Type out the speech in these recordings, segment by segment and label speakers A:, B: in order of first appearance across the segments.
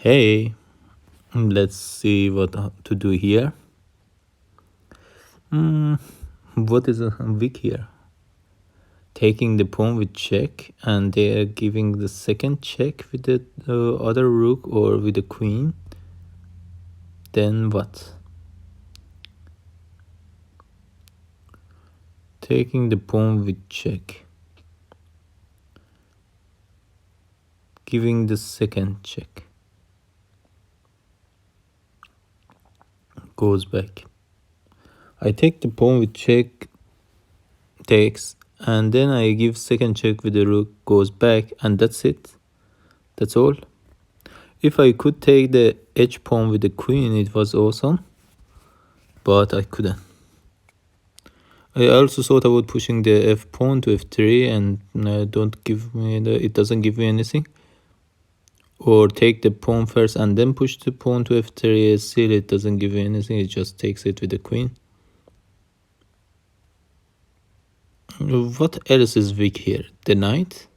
A: Hey, let's see what to do here. What is a weak here? Taking the pawn with check, and they are giving the second check with the other rook or with the queen. Then what? Taking the pawn with check, giving the second check, goes back. I take the pawn with check, takes, and then I give second check with the rook, goes back, and that's it. That's all. If I could take the h pawn with the queen, it was awesome, but I couldn't. I also thought about pushing the f pawn to f3 and it doesn't give me anything. Or take the pawn first and then push the pawn to f3. Still, it doesn't give me anything. It just takes it with the queen. What else is weak here? The knight.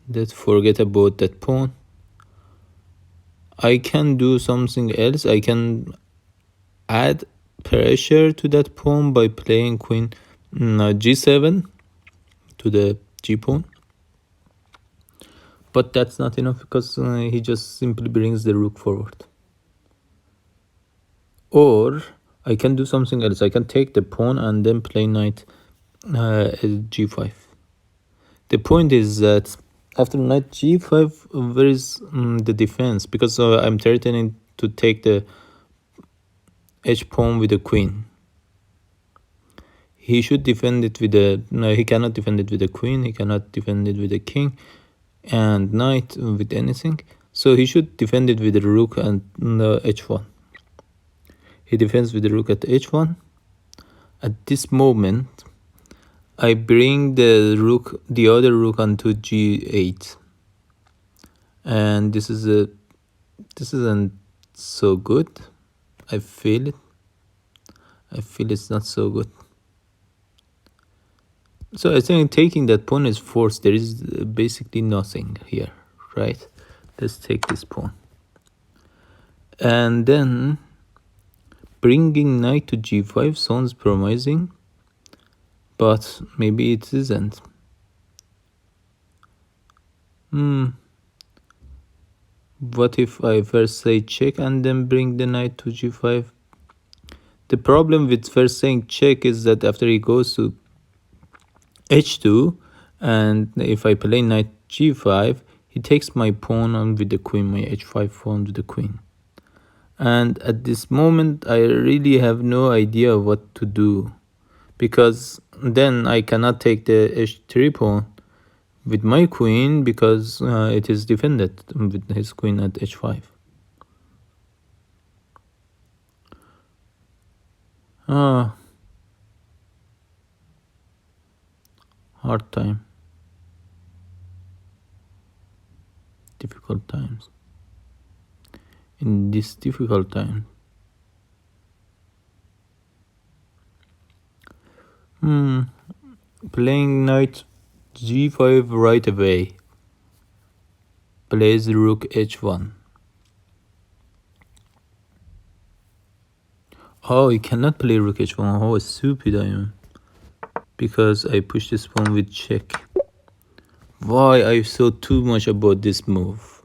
A: Let's forget about that pawn. I can do something else. I can add pressure to that pawn by playing queen g7 to the g pawn. But that's not enough because he just simply brings the rook forward. Or I can do something else. I can take the pawn and then play knight g5. The point is that after knight g5, where is the defense? Because I'm threatening to take the h pawn with the queen. He should defend it with the... No, he cannot defend it with the queen. He cannot defend it with the king and knight with anything. So he should defend it with the rook and h1. He defends with the rook at h1. At this moment, I bring the other rook onto g8, and this isn't so good. I feel it. I feel it's not so good. So I think taking that pawn is forced. There is basically nothing here, right? Let's take this pawn, and then bringing knight to g5 sounds promising, but maybe it isn't. What if I first say check and then bring the knight to g5? The problem with first saying check is that after he goes to h2, and if I play knight g5, he takes my pawn on with the queen, my h5 pawn with the queen. And at this moment, I really have no idea what to do, because then I cannot take the h3 pawn with my queen because it is defended with his queen at h5. Hard time. Difficult times. In this difficult time. Playing knight g5 right away. Plays rook h1. Oh, you cannot play rook h1. How stupid I am. Because I pushed this pawn with check. Why I thought too much about this move.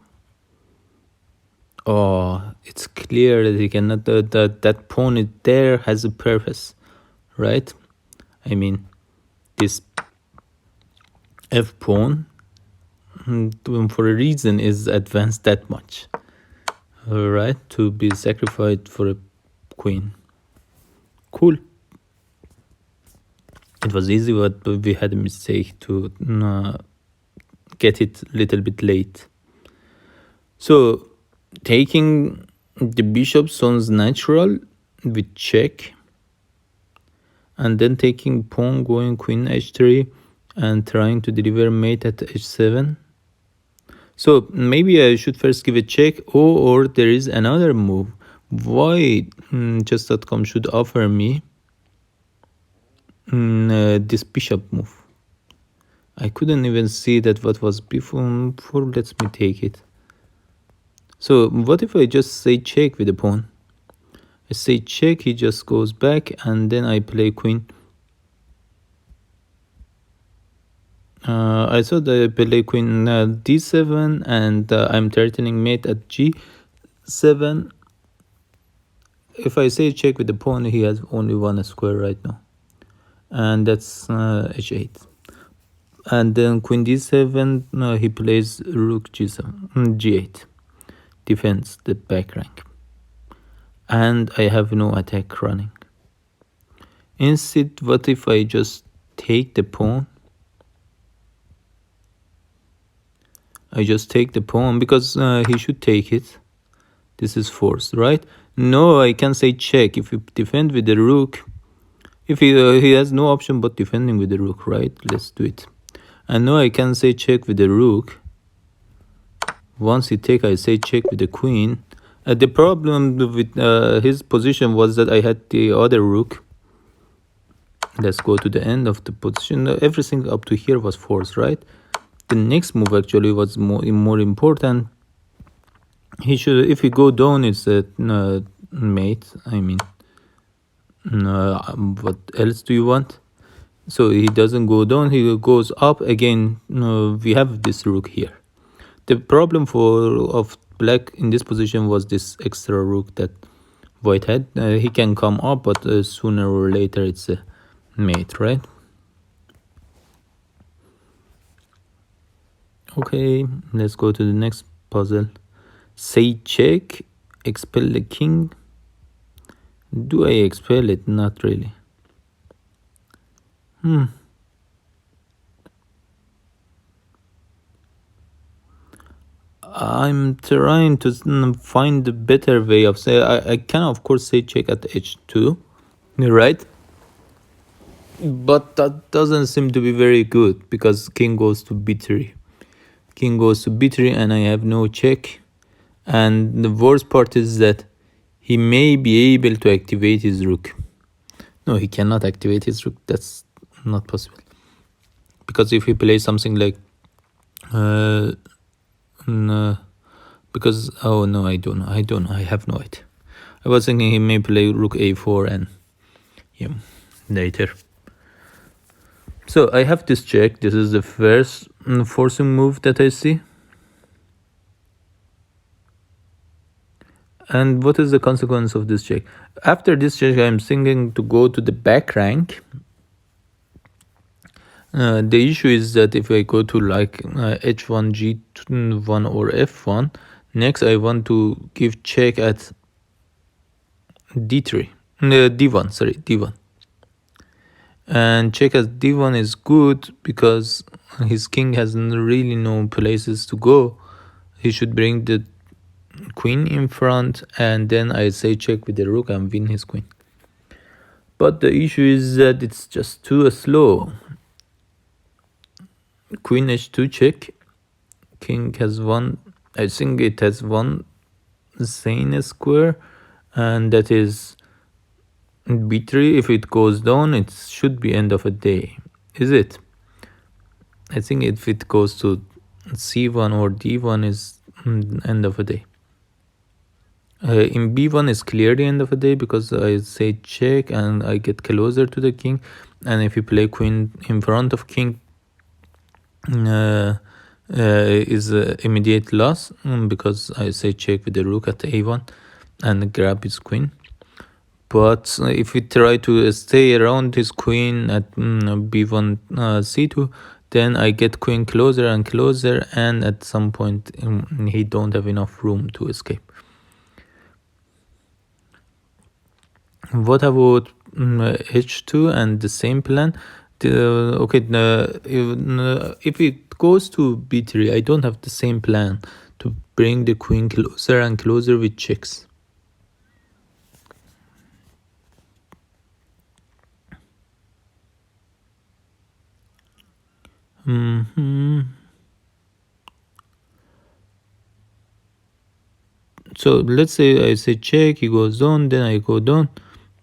A: Oh, it's clear that he cannot. That pawn there has a purpose, right? I mean, this f pawn for a reason is advanced that much, right? To be sacrificed for a queen. Cool. It was easy, but we had a mistake to get it a little bit late. So taking the bishop sounds natural with check, and then taking pawn going queen h3 and trying to deliver mate at h7. So maybe I should first give a check, or there is another move. Why chess.com should offer me this bishop move? I couldn't even see that what was before. Let me take it. So what if I just say check with the pawn? I say check, he just goes back, and then I play queen. I thought I play queen d7, and I'm threatening mate at g7. If I say check with the pawn, he has only one square right now, and that's h8. And then queen d7, he plays rook g7, g8, defends the back rank, and I have no attack running. Instead, what if I just take the pawn? I just take the pawn because he should take it. This is forced, right? No, I can say check. If you defend with the rook, if he has no option but defending with the rook, right? Let's do it. And now I can say check with the rook. Once he take, I say check with the queen. The problem with his position was that I had the other rook. Let's go to the end of the position. Everything up to here was forced, right? The next move actually was more important. He should, if he go down, it's a mate. I mean, what else do you want? So he doesn't go down, he goes up again. We have this rook here. The problem of black in this position was this extra rook that white had. He can come up, but sooner or later it's a mate, right? Okay, let's go to the next puzzle. Say check, expel the king. Do I expel it? Not really. I'm trying to find a better way of say. I can of course say check at h2, right? But that doesn't seem to be very good because king goes to b3. King goes to b3 and I have no check. And the worst part is that he may be able to activate his rook. No, he cannot activate his rook. That's not possible. Because if he plays something like because oh no, I don't know, I have no idea. I was thinking he may play rook a4 and yeah, later. So I have this check. This is the first forcing move that I see. And what is the consequence of this check? After this check, I'm thinking to go to the back rank. The issue is that if I go to like h1, g1 or f1, next I want to give check at d3, d1, sorry, d1. And check at d1 is good because his king has really no places to go. He should bring the queen in front, and then I say check with the rook and win his queen. But the issue is that it's just too slow. Queen h2 check. King has one, I think it has one sane square, and that is b3. If it goes down, it should be end of a day. Is it? I think if it goes to c1 or d1 is end of a day. In b1 is clearly end of the day because I say check and I get closer to the king. And if you play queen in front of king, is immediate loss because I say check with the rook at a1 and grab his queen. But if we try to stay around his queen at b1 c2, then I get queen closer and closer, and at some point he don't have enough room to escape. What about h2 and the same plan? Okay, if it goes to b3, I don't have the same plan to bring the queen closer and closer with checks. So let's say I say check, he goes down, then I go down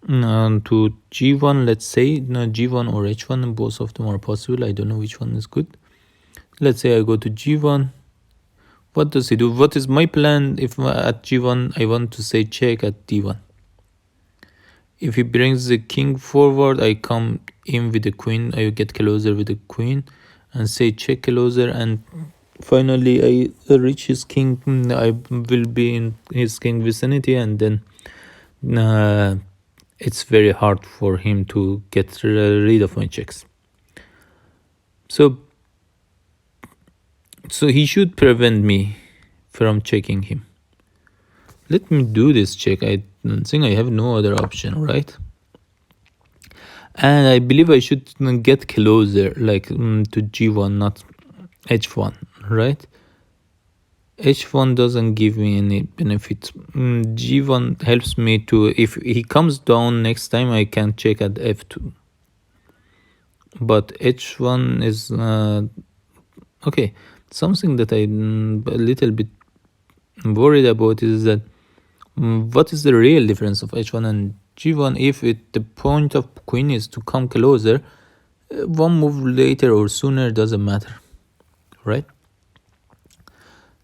A: to g1. Let's say g1 or h1, both of them are possible. I don't know which one is good. Let's say I go to g1. What does he do? What is my plan if at g1 I want to say check at d1? If he brings the king forward, I come in with the queen. I get closer with the queen and say check closer, and finally I reach his king. I will be in his king vicinity, and then it's very hard for him to get rid of my checks. So he should prevent me from checking him. Let me do this check. I think I have no other option, right? And I believe I should get closer, like to g1, not h1, right? h1 doesn't give me any benefit. G1 helps me to, if he comes down next time, I can check at f2. But h1 is okay. Something that I'm a little bit worried about is that what is the real difference of h1 and g1 if the point of queen is to come closer? One move later or sooner doesn't matter, right?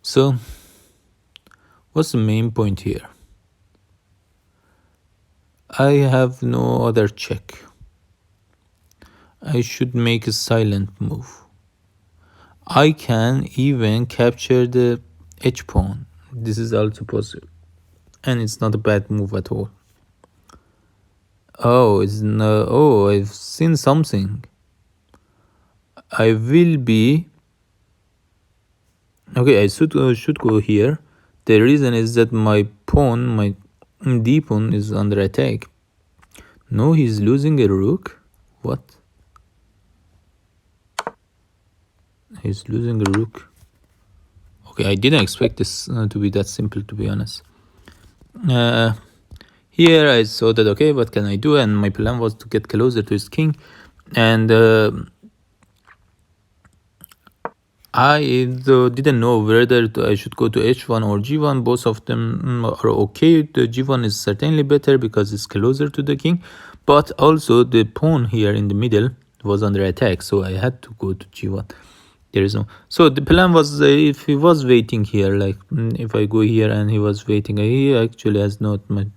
A: So what's the main point here? I have no other check. I should make a silent move. I can even capture the h pawn. This is also possible, and it's not a bad move at all. Oh, it's no. Oh, I've seen something. I will be okay. I should go here. The reason is that my pawn, my d pawn, is under attack. No, he's losing a rook. What? He's losing a rook. Okay, I didn't expect this to be that simple, to be honest. Here I saw that, okay, what can I do? And my plan was to get closer to his king. And I didn't know whether I should go to h1 or g1. Both of them are okay. The g1 is certainly better because it's closer to the king. But also the pawn here in the middle was under attack. So I had to go to g1. There is no. So the plan was if he was waiting here, like if I go here and he was waiting, he actually has not much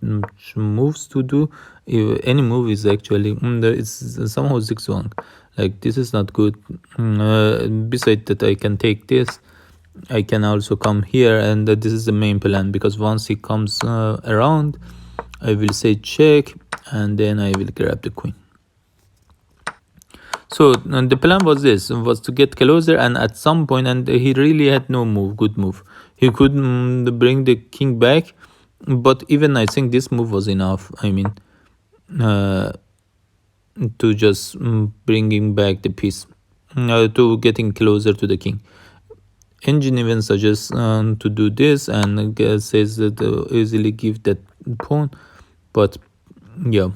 A: moves to do. If any move is actually it's somehow zigzag. Like this is not good. Besides that, I can take this. I can also come here, and this is the main plan, because once he comes around, I will say check, and then I will grab the queen. So the plan was to get closer, and at some point, and he really had no good move. He could bring the king back, but even I think this move was enough. I mean, to just bringing back the piece, to getting closer to the king. Engine even suggests to do this, and says that easily give that pawn, but yeah.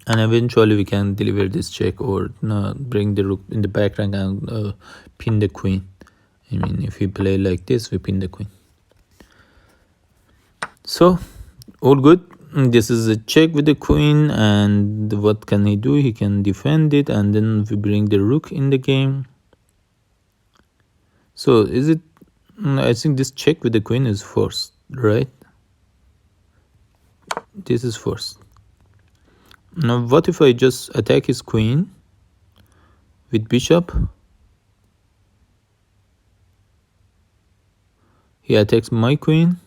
A: And eventually we can deliver this check or bring the rook in the back rank and pin the queen. I mean, if we play like this, we pin the queen. So, all good. This is a check with the queen, and what can he do? He can defend it, and then we bring the rook in the game. So, is it... I think this check with the queen is forced, right? This is forced. Now, what if I just attack his queen with bishop? He attacks my queen.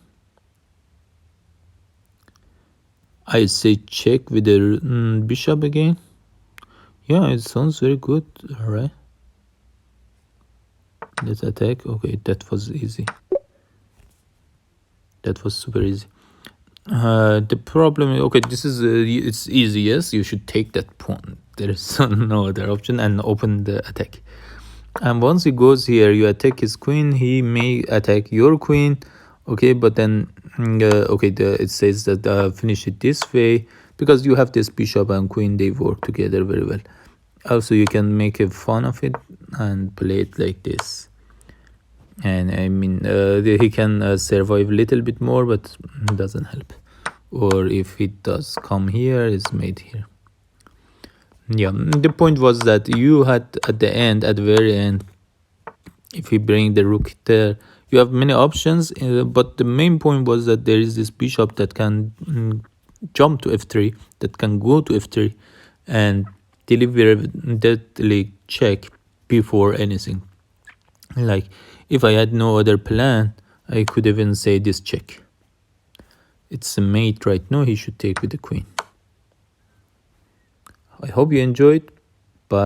A: I say check with the bishop again. Yeah, it sounds very good. All right. Let's attack. Okay, that was easy. That was super easy. The problem is, okay, this is it's easy. Yes, you should take that pawn. There is no other option, and open the attack. And once he goes here, you attack his queen. He may attack your queen. Okay, but then okay, it says that finish it this way, because you have this bishop and queen. They work together very well. Also, you can make a fun of it and play it like this. And I mean, he can survive a little bit more, but it doesn't help. Or if it does come here, it's made here. Yeah, the point was that you had at the very end, If we bring the rook there, you have many options, but the main point was that there is this bishop that can jump to f3, that can go to f3 and deliver deadly check before anything. Like, if I had no other plan, I could even say this check. It's a mate right now, he should take with the queen. I hope you enjoyed.